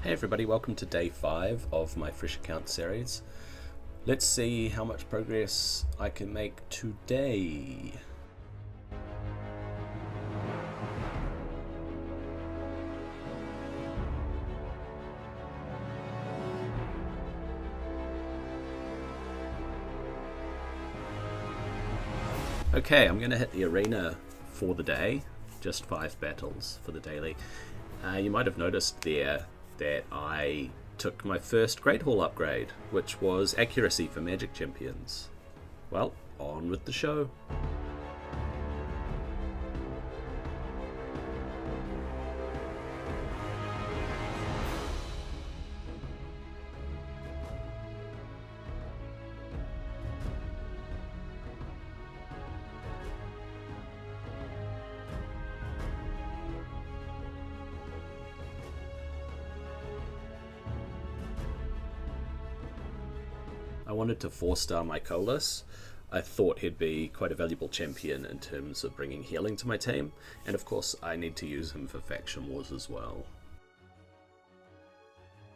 Hey everybody, welcome to day 5 of my Fresh Account series. Let's see how much progress I can make today. Okay, I'm going to hit the arena for the day, just 5 battles for the daily. You might have noticed there that I took my first Great Hall upgrade, which was accuracy for Magic Champions. Well, on with the show. I wanted to 4-star my Colas. I thought he'd be quite a valuable champion in terms of bringing healing to my team, and of course I need to use him for faction wars as well.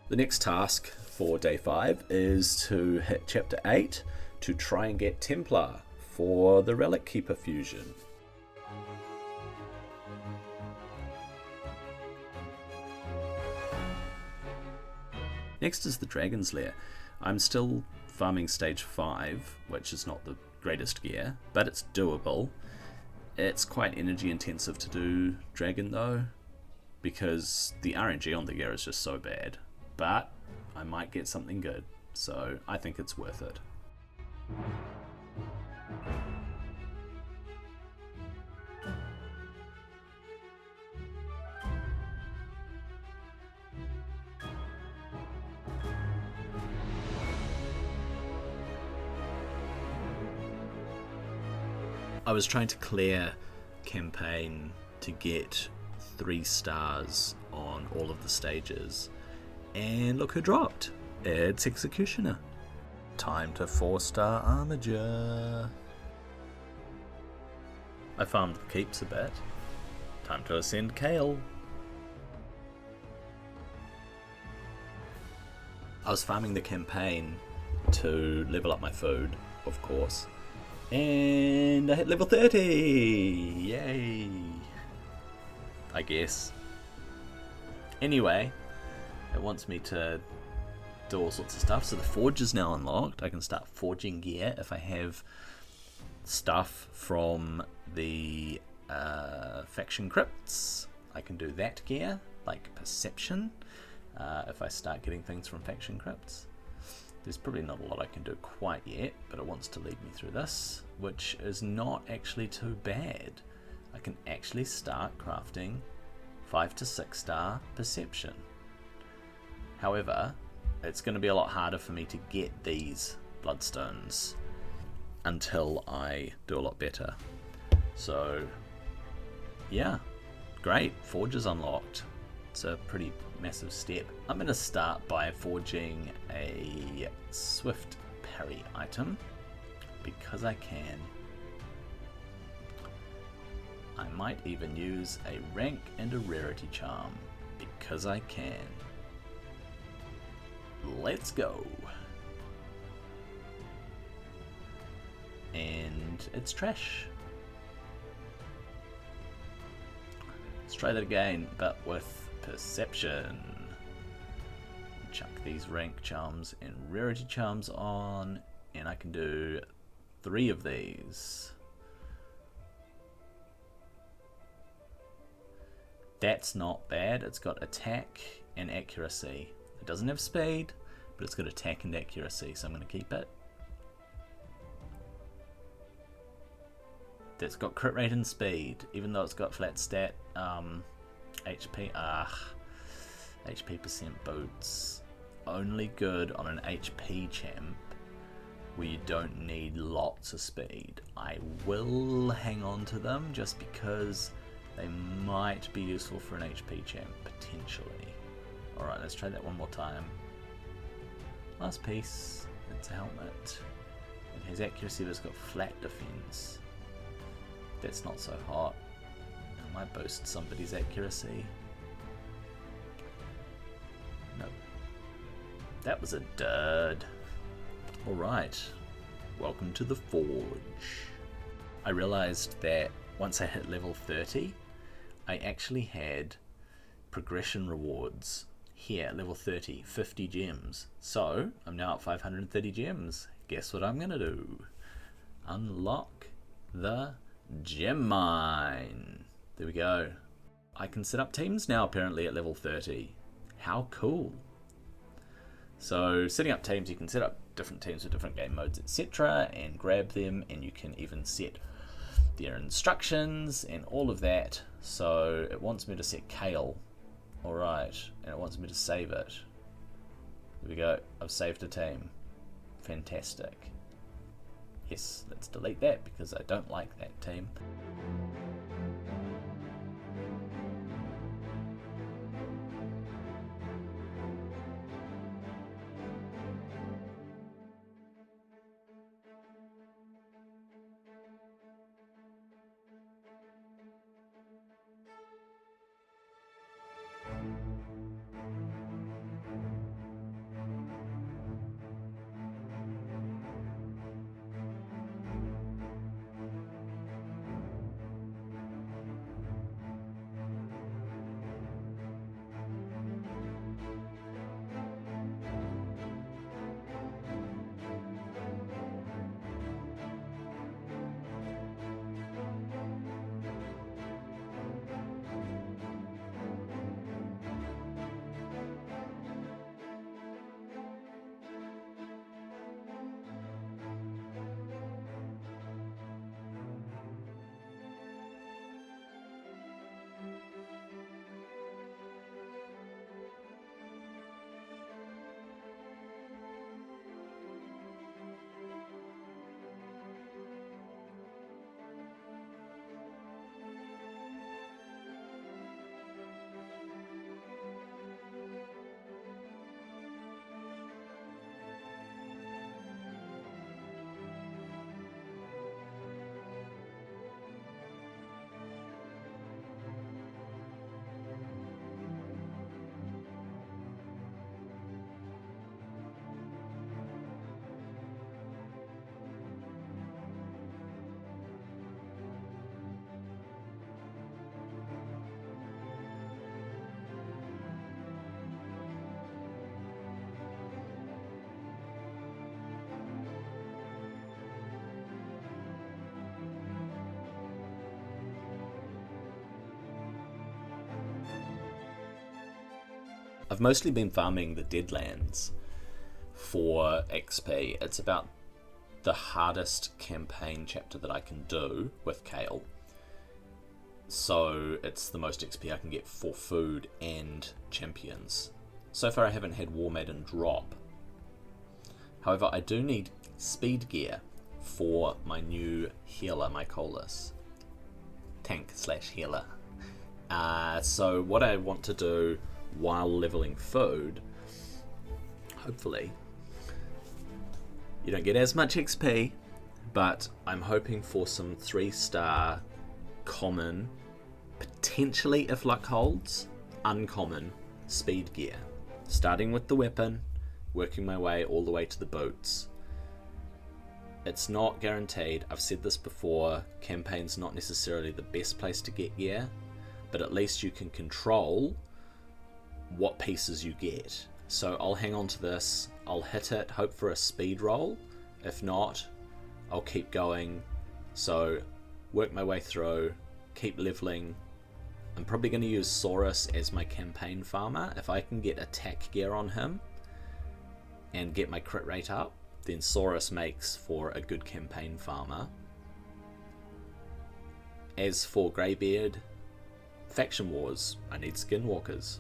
The next task for day 5 is to hit chapter 8 to try and get Templar for the Relic Keeper fusion. Next is the Dragon's Lair. I'm still farming stage 5, which is not the greatest gear, but it's doable. It's quite energy intensive to do Dragon though, because the RNG on the gear is just so bad, but I might get something good, so I think it's worth it. I was trying to clear campaign to get 3 stars on all of the stages, and look who dropped. It's Executioner. Time to 4-star Armiger. I farmed the keeps a bit. Time to ascend Kale. I was farming the campaign to level up my food, of course. And I hit level 30! Yay! I guess. Anyway, it wants me to do all sorts of stuff. So the forge is now unlocked. I can start forging gear if I have stuff from the faction crypts. I can do that gear, like perception, if I start getting things from faction crypts. There's probably not a lot I can do quite yet, but it wants to lead me through this, which is not actually too bad. I can actually start crafting 5 to 6 star perception. However, it's going to be a lot harder for me to get these bloodstones until I do a lot better. So, yeah, great, Forge is unlocked. It's a pretty massive step. I'm going to start by forging a swift parry item because I can. I might even use a rank and a rarity charm because I can. Let's go. And it's trash. Let's try that again, but with perception. Chuck these rank charms and rarity charms on, and I can do 3 of these. That's not bad. It's got attack and accuracy. It doesn't have speed, but it's got attack and accuracy, so I'm going to keep it. That's got crit rate and speed, even though it's got flat stat HP. HP percent boots. Only good on an HP champ where you don't need lots of speed. I will hang on to them just because they might be useful for an HP champ, potentially. Alright, let's try that one more time. Last piece. It's a helmet. It has accuracy, but it's got flat defense. That's not so hot. It might boost somebody's accuracy. No. That was a dud. Alright. Welcome to the Forge. I realized that once I hit level 30, I actually had progression rewards here at level 30, 50 gems. So, I'm now at 530 gems. Guess what I'm going to do? Unlock the gem mine. There we go. I can set up teams now apparently at level 30. How cool. So setting up teams, you can set up different teams with different game modes, etc. and grab them, and you can even set their instructions and all of that. So it wants me to set Kale. Alright, and it wants me to save it. There we go. I've saved a team. Fantastic. Yes, let's delete that because I don't like that team. I've mostly been farming the Deadlands for XP. It's about the hardest campaign chapter that I can do with Kale. So it's the most XP I can get for food and champions. So far I haven't had War Maiden drop. However, I do need speed gear for my new healer, Mykolas. Tank/healer. So what I want to do while leveling food, hopefully you don't get as much XP, but I'm hoping for some 3-star common, potentially if luck holds, uncommon speed gear. Starting with the weapon, working my way all the way to the boots. It's not guaranteed. I've said this before, campaign's not necessarily the best place to get gear, but at least you can control what pieces you get. So I'll hang on to this, I'll hit it, hope for a speed roll. If not, I'll keep going. So work my way through, keep leveling. I'm probably going to use Saurus as my campaign farmer. If I can get attack gear on him and get my crit rate up, then Saurus makes for a good campaign farmer. As for Greybeard, Faction Wars, I need Skinwalkers.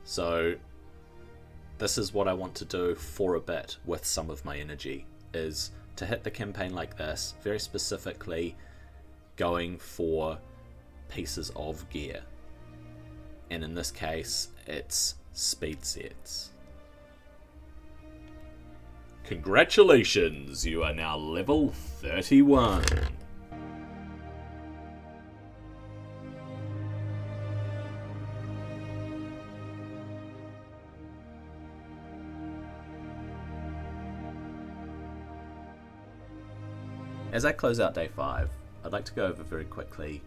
So this is what I want to do for a bit with some of my energy, is to hit the campaign like this, very specifically going for pieces of gear. And in this case, it's speed sets. Congratulations, you are now level 31. As I close out day 5, I'd like to go over very quickly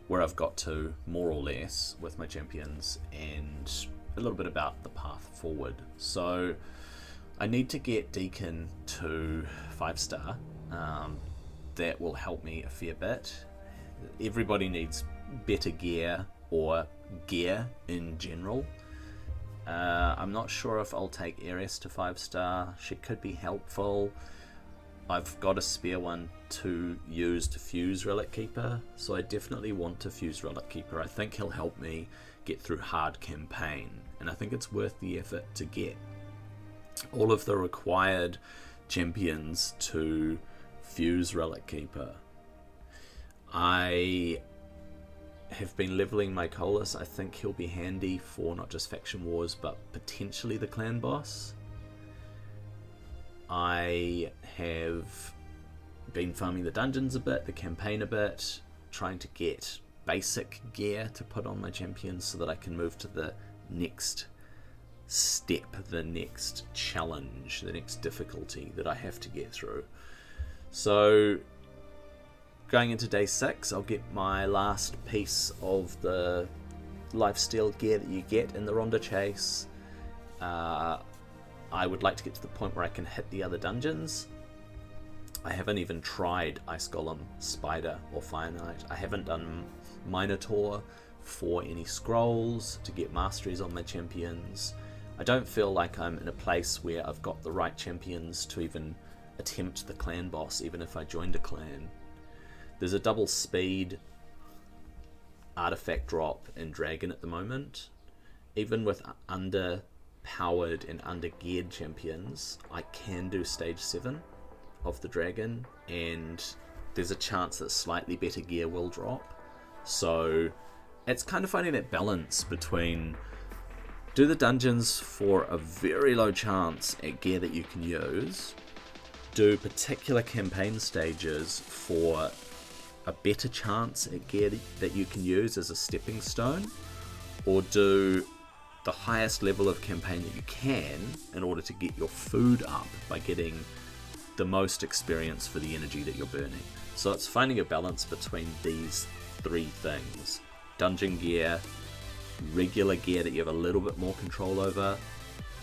where I've got to, more or less, with my champions, and a little bit about the path forward. So I need to get Deacon to 5-star. That will help me a fair bit. Everybody needs better gear, or gear in general. I'm not sure if I'll take Ares to 5-star. She could be helpful. I've got a spare one to use to fuse Relic Keeper, so I definitely want to fuse Relic Keeper. I think he'll help me get through hard campaign, and I think it's worth the effort to get all of the required champions to fuse Relic Keeper. I have been leveling my Colas. I think he'll be handy for not just faction wars, but potentially the clan boss. I have been farming the dungeons a bit, the campaign a bit, trying to get basic gear to put on my champions so that I can move to the next step, the next challenge, the next difficulty that I have to get through. So going into day 6, I'll get my last piece of the lifesteal gear that you get in the Ronda Chase. I would like to get to the point where I can hit the other dungeons. I haven't even tried Ice Golem, Spider, or Fire Knight. I haven't done Minotaur for any scrolls to get masteries on my champions. I don't feel like I'm in a place where I've got the right champions to even attempt the clan boss, even if I joined a clan. There's a double speed artifact drop in Dragon at the moment. Even with underpowered and under-geared champions, I can do stage 7 of the Dragon, and there's a chance that slightly better gear will drop. So it's kind of finding that balance between, do the dungeons for a very low chance at gear that you can use, do particular campaign stages for a better chance at gear that you can use as a stepping stone, or do the highest level of campaign that you can in order to get your food up by getting the most experience for the energy that you're burning. So it's finding a balance between these 3 things: dungeon gear, regular gear that you have a little bit more control over,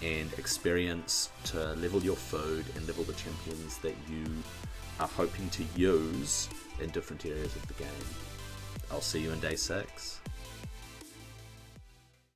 and experience to level your food and level the champions that you are hoping to use in different areas of the game. I'll see you in day 6.